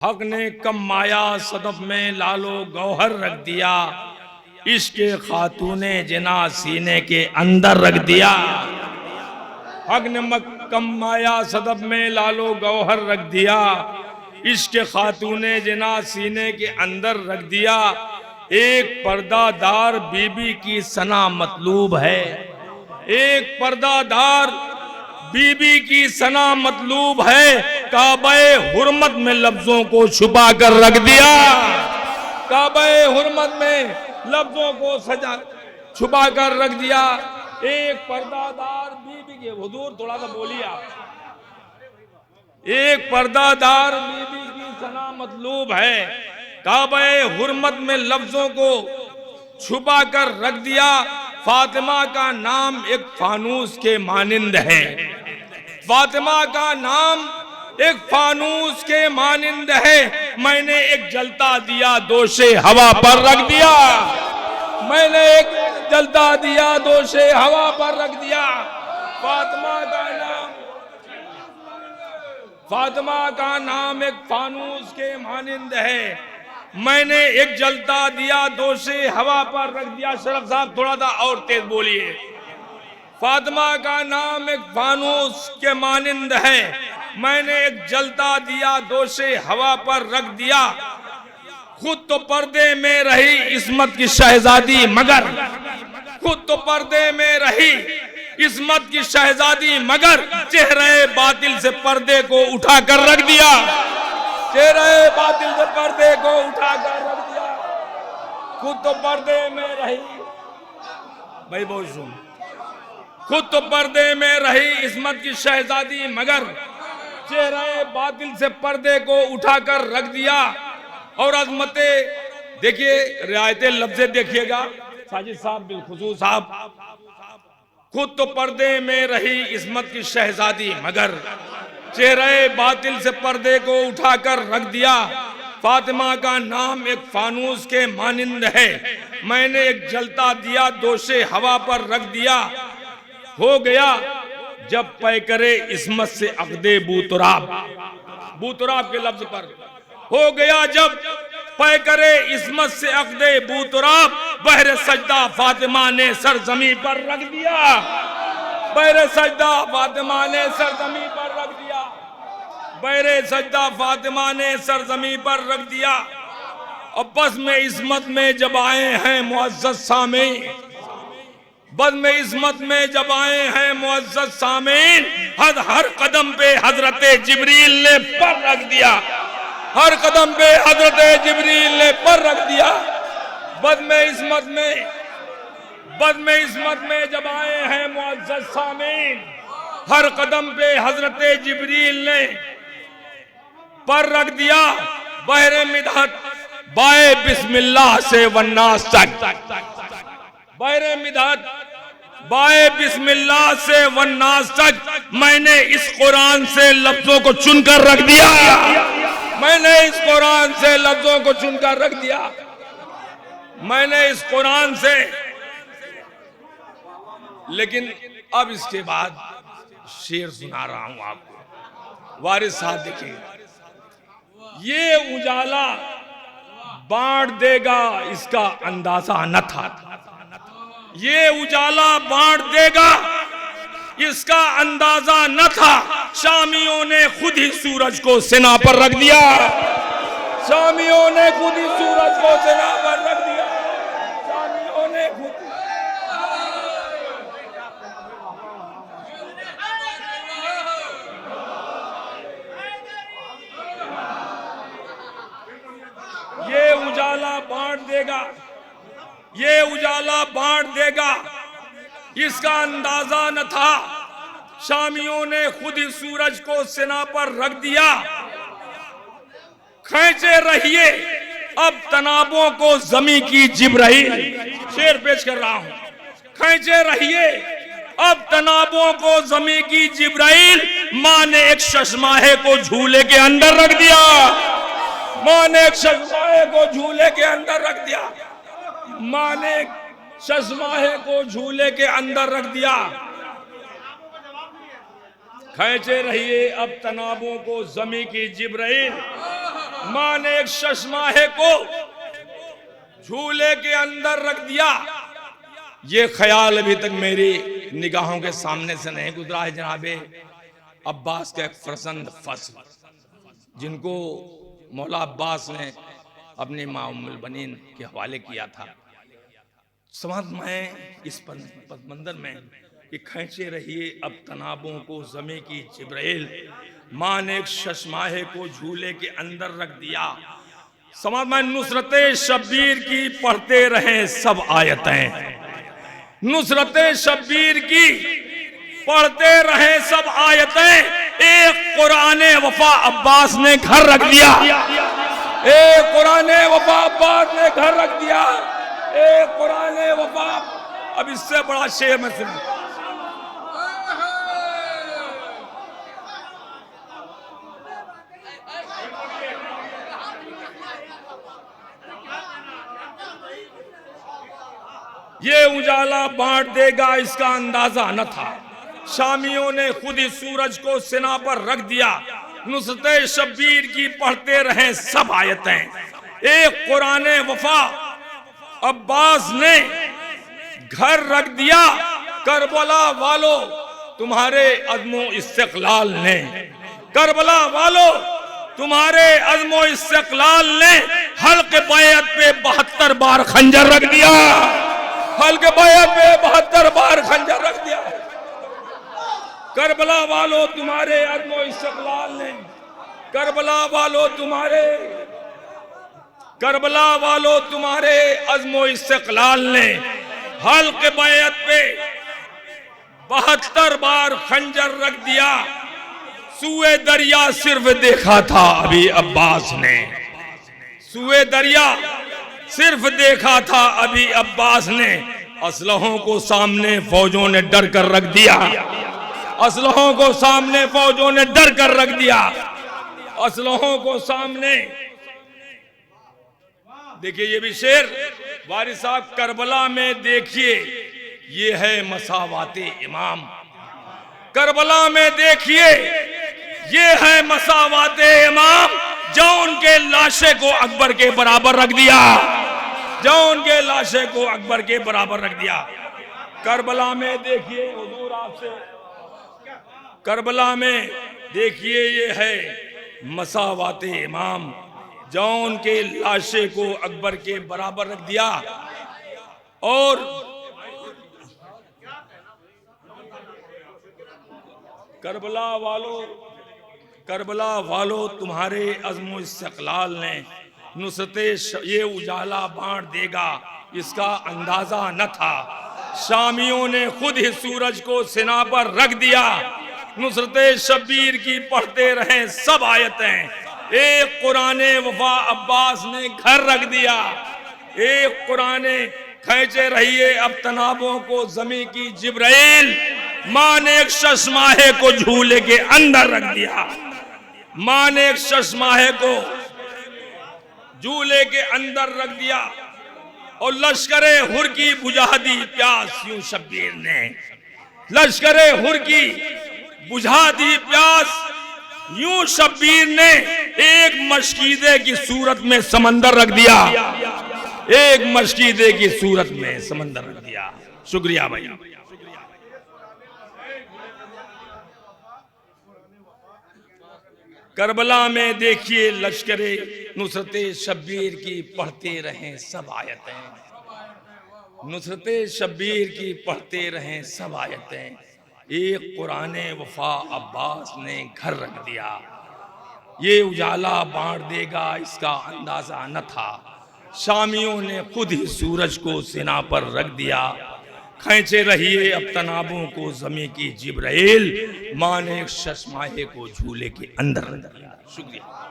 हक ने कम माया सदफ में लालो गौहर रख दिया, इश्क खातूने जिना सीने के अंदर रख दिया। हक ने कम माया सदफ में लालो गौहर रख दिया, इश्क खातूने जिना सीने के अंदर रख दिया। एक पर्दादार बीबी की सना मतलूब है, एक पर्दादार बीबी की सना मतलूब है। काबे हुर्मत में लफ्जों को छुपा कर रख दिया, काबे हुर्मत में लफ्जों को सजा छुपा कर रख दिया। एक पर्दादार बीबी के हुजूर थोड़ा सा बोलिए आप। एक पर्दादार बीबी की सना मतलूब है, काबे हुर्मत में लफ्जों को छुपा कर रख दिया। फातिमा का नाम एक फानूस के मानिंद है, फातिमा का नाम एक फानूस के मानिंद है। मैंने एक जलता दिया दोषे हवा पर रख दिया, मैंने एक जलता दिया दोषे हवा पर रख दिया। फातिमा का नाम, फातिमा का नाम एक फानूस के मानिंद है। मैंने एक जलता दिया दोषे हवा पर रख दिया। शरफ साहब थोड़ा सा और तेज बोलिए। फातिमा का नाम एक फानूस के मानिंद है, मैंने एक जलता दिया दोषे हवा पर रख दिया। खुद तो पर्दे में रही इस्मत की शहजादी मगर, खुद तो पर्दे में रही इस्मत की शहजादी मगर चेहरे बातिल से पर्दे को उठाकर रख दिया, चेहरे बातिल से पर्दे को उठाकर रख दिया। खुद तो पर्दे में रही, भाई बहुत सुन, खुद तो पर्दे में रही इस्मत की शहजादी मगर चेहरे बातिल से पर्दे को उठाकर रख दिया। और अजमते देखिए, रियायते लफ्ज़ देखिएगा साजिद साहब, बिलखुसूस साहब। खुद तो पर्दे में रही इस्मत की शहजादी मगर चेहरे बातिल से पर्दे को उठाकर रख दिया। फातिमा का नाम एक फानूस के मानिंद है, मैंने एक जलता दिया दोषे हवा पर रख दिया। हो गया जब पैकरे इस्मत से अक़दे बूतराब, बूतराब के लफ्ज पर हो गया जब पैकरे इस्मत से अक़दे बूतराब, बहरे सजदा फातिमा ने सर ज़मीं पर रख दिया, बहरे सजदा फातिमा ने सर ज़मीं पर रख दिया, बहरे सजदा फातिमा ने सर ज़मीं पर रख दिया। और बस में इस्मत में जब आए हैं मुअज़्ज़ज़ सामीन, बस में इस्मत में जब आए हैं मुअज़्ज़ज़ सामीन, हर कदम पे हजरते जिब्रील ने पर रख दिया, हर कदम पे हजरते जिब्रील ने पर रख दिया। बस में इस्मत में, बस में इस्मत में जब आए हैं मुअज़्ज़ज़ सामीन, हर कदम पे हजरते जिब्रील ने पर रख दिया। बहरे मिदहत बाए बिस्मिल्लाह से वन्नास तक, बहरे मिदहत बाए बिस्मिल्लाह से वन्नास तक मैंने इस कुरान से लफ्जों को चुनकर रख दिया, मैंने इस कुरान से लफ्जों को चुनकर रख दिया, मैंने इस कुरान से। लेकिन अब इसके बाद शेर सुना रहा हूं आपको, वारिस साहब देखिए। ये उजाला बांट देगा इसका अंदाजा न था, ये उजाला बांट देगा इसका अंदाजा न था। शामियों ने खुद ही सूरज को सिना पर रख दिया, शामियों ने खुद ही सूरज को सिना पर रख दिया, शामियों ने खुद। ये उजाला बांट देगा, ये उजाला बांट देगा इसका अंदाजा न था। शामियों ने खुद ही सूरज को सिना पर रख दिया। खींचे रहिए अब तनाबों को ज़मीं की जिब्राइल, शेर पेश कर रहा हूं। खींचे रहिए अब तनाबों को ज़मीं की जिब्राइल, माँ ने एक शशमाहे को झूले के अंदर रख दिया, माँ ने एक शशमाहे को झूले के अंदर रख दिया, माँ ने शशमाहे को झूले के अंदर रख दिया। खींचे रहिए अब तनाबों को ज़मीं की जिब्राइल, माँ ने एक शशमाहे को झूले के अंदर रख दिया। ये ख्याल अभी तक मेरी निगाहों के सामने से नहीं गुजरा है जनाबे अब्बास का एक फरजंद फस्ल, जिनको मौला अब्बास ने अपनी माँ उम्मुल बनीन के हवाले किया था। समझ में इस मंजर में कि खींचे रहिए अब तनाबों को ज़मी की जिब्राइल, माँ ने एक शशमाहे को झूले के अंदर रख दिया। समझ में नुसरते शब्बीर की पढ़ते रहे सब आयतें, नुसरते शब्बीर की पढ़ते रहे सब आयतें। एक कुराने वफा अब्बास ने घर रख दिया, एक कुराने वफा अब्बास ने घर रख दिया, एक कुराने वफा। अब इससे बड़ा शेर में सुन, ये उजाला बांट देगा इसका अंदाजा न था। शामियों ने खुद ही सूरज को सिना पर रख दिया। नुसरत शब्बीर की पढ़ते रहे सब आयतें। एक कुराने वफा अब्बास ने घर रख दिया। करबला वालों तुम्हारे अज़्मो इस्तिक़लाल ने, करबला वालों तुम्हारे अज़्मो इस्तिक़लाल ने हल्क़े बैत पे 72 बार खंजर रख दिया, हल्क़े बैत पे 72 बार खंजर रख दिया। करबला वालों तुम्हारे अज़्मो इस्तिक़लाल ने, करबला वालों तुम्हारे, करबला वालों तुम्हारे अज़्मो इस्तिक़लाल ने हल्क़े बैत पे 72 बार खंजर रख दिया। सूए दरिया सिर्फ देखा था अभी अब्बास ने, सूए दरिया सिर्फ देखा था अभी अब्बास ने। असलहों को सामने फौजों ने डर कर रख दिया, असलहों को सामने फौजों ने डर कर रख दिया, असलहों को सामने। देखिए ये भी शेर वारिस साहब, करबला में देखिए ये है मसावाते इमाम, करबला में देखिए ये है मसावाते इमाम। जो उनके लाशे को अकबर के बराबर रख दिया, जो उनके लाशे को अकबर के बराबर रख दिया। करबला में देखिए हुजूर आपसे, करबला में देखिए ये है मसावाते इमाम। जो उनके लाशे को अकबर के बराबर रख दिया। और करबला वालों, करबला वालों तुम्हारे अज़्मो इस्तिक़लाल ने नुसरत ये उजाला बांट देगा इसका अंदाजा न था। शामियों ने खुद ही सूरज को सिना पर रख दिया। नुसरत शब्बीर की पढ़ते रहे सब आयतें। एक कुराने वफा अब्बास ने घर रख दिया। एक कुराने खींचे रहिए अब तनाबों को ज़मी की जिब्राइल, माँ ने एक शशमाहे को झूले के अंदर रख दिया। माँ ने एक शशमाहे को झूले के अंदर रख दिया। और लश्करे हुर की बुझा दी प्यास यूं शब्बीर ने, लश्करे हुर की बुझा दी प्यास यूं शब्बीर ने। एक मशकीदे की सूरत में समंदर रख दिया, एक मशकीदे की सूरत में समंदर रख दिया। शुक्रिया भाई। करबला में देखिए लश्करे नुसरत शब्बीर की पढ़ते रहें सब आयतें, नुसरत शब्बीर की पढ़ते रहें सब आयतें। एक कुराने वफा अब्बास ने घर रख दिया। ये उजाला बांट देगा इसका अंदाजा न था। शामियों ने खुद ही सूरज को सिना पर रख दिया। खींचे रहिए अब तनाबों को ज़मी की जिब्राइल, माँ ने एक शशमाहे को झूले के अंदर रख दिया। शुक्रिया।